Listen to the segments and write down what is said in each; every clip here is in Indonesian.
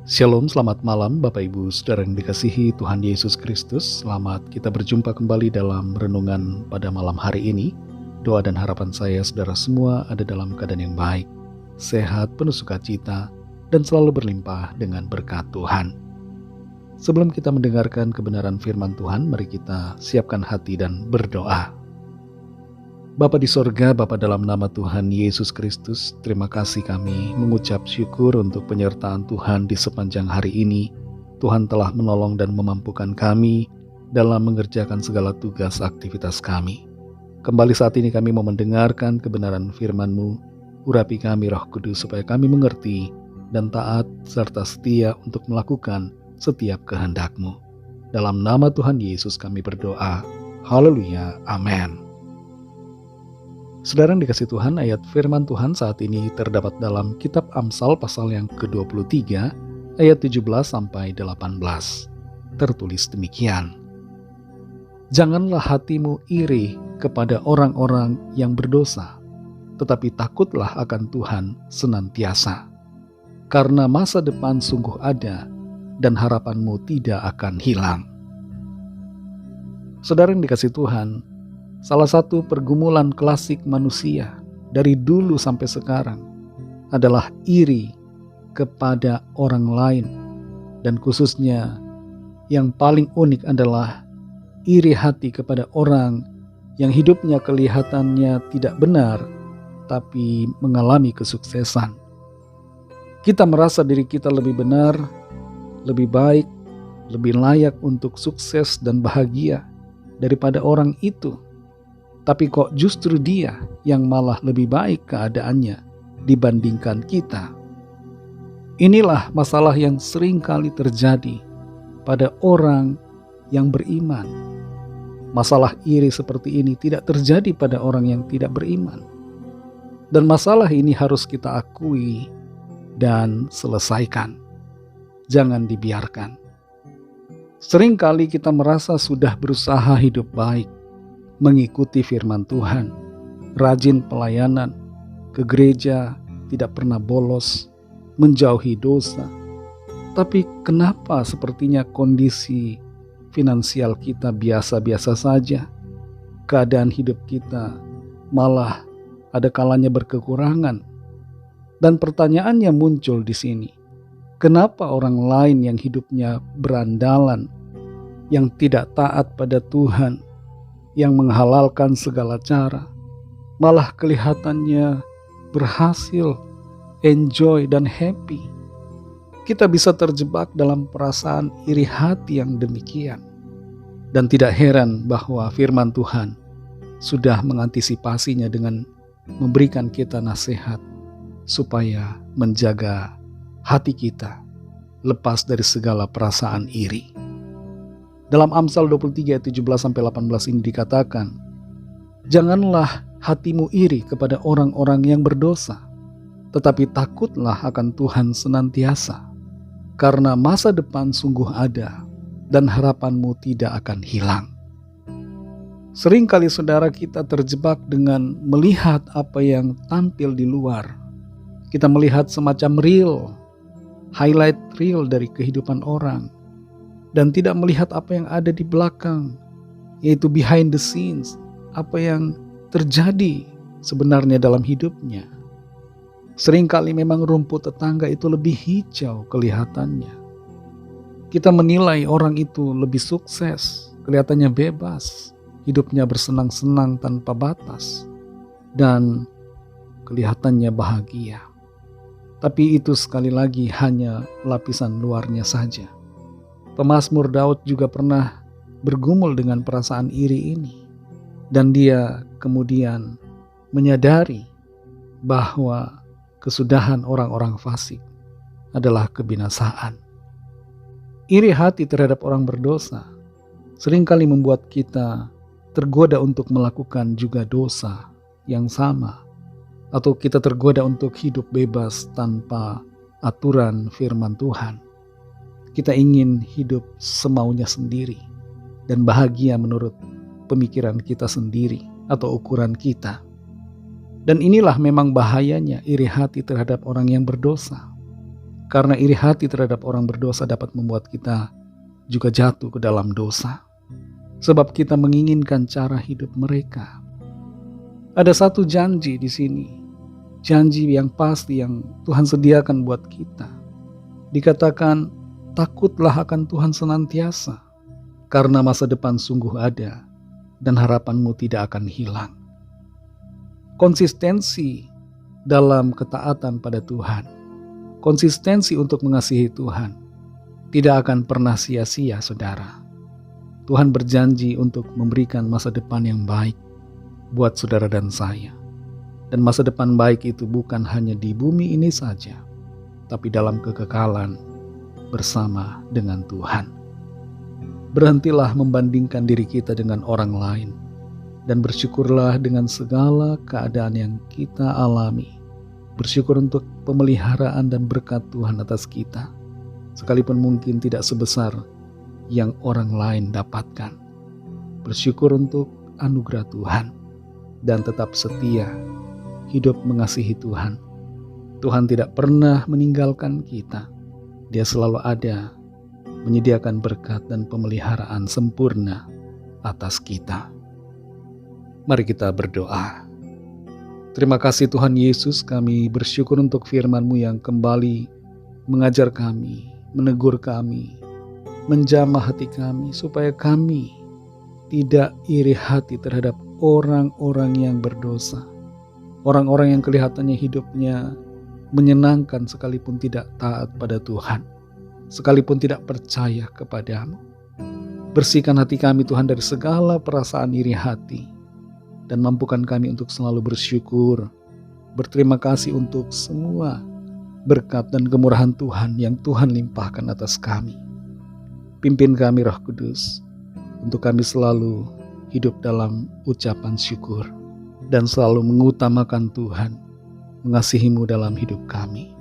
Shalom, selamat malam Bapak Ibu Saudara yang dikasihi Tuhan Yesus Kristus. Selamat kita berjumpa kembali dalam renungan pada malam hari ini. Doa dan harapan saya saudara semua ada dalam keadaan yang baik, sehat, penuh sukacita, dan selalu berlimpah dengan berkat Tuhan. Sebelum kita mendengarkan kebenaran firman Tuhan, mari kita siapkan hati dan berdoa. Bapa di sorga, Bapa dalam nama Tuhan Yesus Kristus, terima kasih kami mengucap syukur untuk penyertaan Tuhan di sepanjang hari ini. Tuhan telah menolong dan memampukan kami dalam mengerjakan segala tugas aktivitas kami. Kembali saat ini kami mau mendengarkan kebenaran firman-Mu. Urapi kami Roh Kudus supaya kami mengerti dan taat serta setia untuk melakukan setiap kehendak-Mu. Dalam nama Tuhan Yesus kami berdoa. Haleluya. Amin. Saudara yang dikasih Tuhan, ayat firman Tuhan saat ini terdapat dalam kitab Amsal pasal yang ke-23, ayat 17 sampai 18. Tertulis demikian. Janganlah hatimu iri kepada orang-orang yang berdosa, tetapi takutlah akan Tuhan senantiasa. Karena masa depan sungguh ada, dan harapanmu tidak akan hilang. Saudara yang dikasih Tuhan, salah satu pergumulan klasik manusia dari dulu sampai sekarang adalah iri kepada orang lain. Dan khususnya yang paling unik adalah iri hati kepada orang yang hidupnya kelihatannya tidak benar tapi mengalami kesuksesan. Kita merasa diri kita lebih benar, lebih baik, lebih layak untuk sukses dan bahagia daripada orang itu. Tapi kok justru dia yang malah lebih baik keadaannya dibandingkan kita. Inilah masalah yang sering kali terjadi pada orang yang beriman. Masalah iri seperti ini tidak terjadi pada orang yang tidak beriman. Dan masalah ini harus kita akui dan selesaikan. Jangan dibiarkan. Sering kali kita merasa sudah berusaha hidup baik, mengikuti firman Tuhan, rajin pelayanan, ke gereja, tidak pernah bolos, menjauhi dosa. Tapi kenapa sepertinya kondisi finansial kita biasa-biasa saja? Keadaan hidup kita malah ada kalanya berkekurangan. Dan pertanyaannya muncul di sini. Kenapa orang lain yang hidupnya berandalan, yang tidak taat pada Tuhan, yang menghalalkan segala cara, malah kelihatannya berhasil, enjoy dan happy? Kita bisa terjebak dalam perasaan iri hati yang demikian. Dan tidak heran bahwa firman Tuhan sudah mengantisipasinya dengan memberikan kita nasihat supaya menjaga hati kita lepas dari segala perasaan iri. Dalam Amsal 23 ayat 17-18 ini dikatakan, janganlah hatimu iri kepada orang-orang yang berdosa, tetapi takutlah akan Tuhan senantiasa, karena masa depan sungguh ada, dan harapanmu tidak akan hilang. Seringkali saudara kita terjebak dengan melihat apa yang tampil di luar. Kita melihat semacam highlight reel dari kehidupan orang, dan tidak melihat apa yang ada di belakang, yaitu behind the scenes, apa yang terjadi sebenarnya dalam hidupnya. Seringkali memang rumput tetangga itu lebih hijau kelihatannya. Kita menilai orang itu lebih sukses, kelihatannya bebas, hidupnya bersenang-senang tanpa batas, dan kelihatannya bahagia. Tapi itu sekali lagi hanya lapisan luarnya saja. Pemazmur Daud juga pernah bergumul dengan perasaan iri ini. Dan dia kemudian menyadari bahwa kesudahan orang-orang fasik adalah kebinasaan. Iri hati terhadap orang berdosa seringkali membuat kita tergoda untuk melakukan juga dosa yang sama. Atau kita tergoda untuk hidup bebas tanpa aturan firman Tuhan. Kita ingin hidup semaunya sendiri dan bahagia menurut pemikiran kita sendiri atau ukuran kita. Dan inilah memang bahayanya iri hati terhadap orang yang berdosa. Karena iri hati terhadap orang berdosa dapat membuat kita juga jatuh ke dalam dosa. Sebab kita menginginkan cara hidup mereka. Ada satu janji di sini. Janji yang pasti yang Tuhan sediakan buat kita. Dikatakan, takutlah akan Tuhan senantiasa. Karena masa depan sungguh ada dan harapanmu tidak akan hilang. Konsistensi dalam ketaatan pada Tuhan, konsistensi untuk mengasihi Tuhan, tidak akan pernah sia-sia, saudara. Tuhan berjanji untuk memberikan masa depan yang baik buat saudara dan saya. Dan masa depan baik itu bukan hanya di bumi ini saja, tapi dalam kekekalan bersama dengan Tuhan. Berhentilah membandingkan diri kita dengan orang lain, dan bersyukurlah dengan segala keadaan yang kita alami. Bersyukur untuk pemeliharaan dan berkat Tuhan atas kita, sekalipun mungkin tidak sebesar yang orang lain dapatkan. Bersyukur untuk anugerah Tuhan, dan tetap setia hidup mengasihi Tuhan. Tuhan tidak pernah meninggalkan kita. Dia selalu ada, menyediakan berkat dan pemeliharaan sempurna atas kita. Mari kita berdoa. Terima kasih Tuhan Yesus, kami bersyukur untuk firman-Mu yang kembali mengajar kami, menegur kami, menjamah hati kami, supaya kami tidak iri hati terhadap orang-orang yang berdosa. Orang-orang yang kelihatannya hidupnya menyenangkan sekalipun tidak taat pada Tuhan, sekalipun tidak percaya kepadamu. Bersihkan hati kami Tuhan dari segala perasaan iri hati, dan mampukan kami untuk selalu bersyukur, berterima kasih untuk semua berkat dan kemurahan Tuhan yang Tuhan limpahkan atas kami. Pimpin kami Roh Kudus, untuk kami selalu hidup dalam ucapan syukur, dan selalu mengutamakan Tuhan, mengasihi-Mu dalam hidup kami.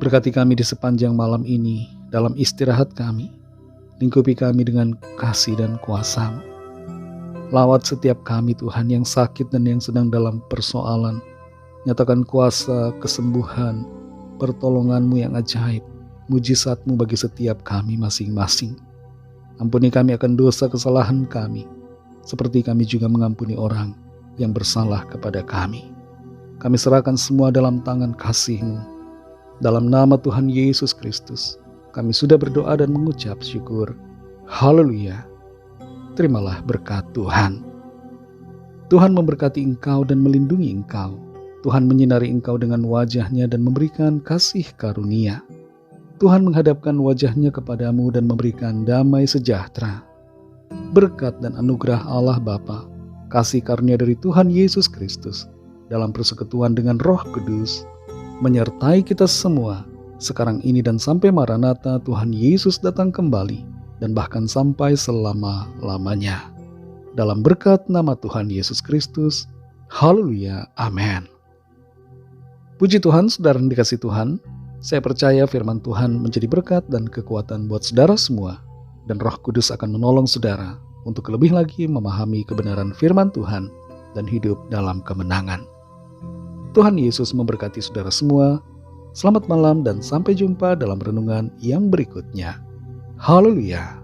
Berkati kami di sepanjang malam ini, dalam istirahat kami, lingkupi kami dengan kasih dan kuasa-Mu. Lawat setiap kami Tuhan yang sakit dan yang sedang dalam persoalan. Nyatakan kuasa, kesembuhan, pertolongan-Mu yang ajaib, mujizat-Mu bagi setiap kami masing-masing. Ampuni kami akan dosa kesalahan kami, seperti kami juga mengampuni orang yang bersalah kepada kami. Kami serahkan semua dalam tangan kasih-Mu. Dalam nama Tuhan Yesus Kristus, kami sudah berdoa dan mengucap syukur. Haleluya. Terimalah berkat Tuhan. Tuhan memberkati engkau dan melindungi engkau. Tuhan menyinari engkau dengan wajah-Nya dan memberikan kasih karunia. Tuhan menghadapkan wajah-Nya kepadamu dan memberikan damai sejahtera. Berkat dan anugerah Allah Bapa, kasih karunia dari Tuhan Yesus Kristus, dalam persekutuan dengan Roh Kudus, menyertai kita semua, sekarang ini dan sampai Maranatha Tuhan Yesus datang kembali, dan bahkan sampai selama-lamanya. Dalam berkat nama Tuhan Yesus Kristus. Haleluya. Amin. Puji Tuhan, saudara yang dikasihi Tuhan. Saya percaya firman Tuhan menjadi berkat dan kekuatan buat saudara semua. Dan Roh Kudus akan menolong saudara untuk lebih lagi memahami kebenaran firman Tuhan dan hidup dalam kemenangan. Tuhan Yesus memberkati saudara semua. Selamat malam dan sampai jumpa dalam renungan yang berikutnya. Haleluya.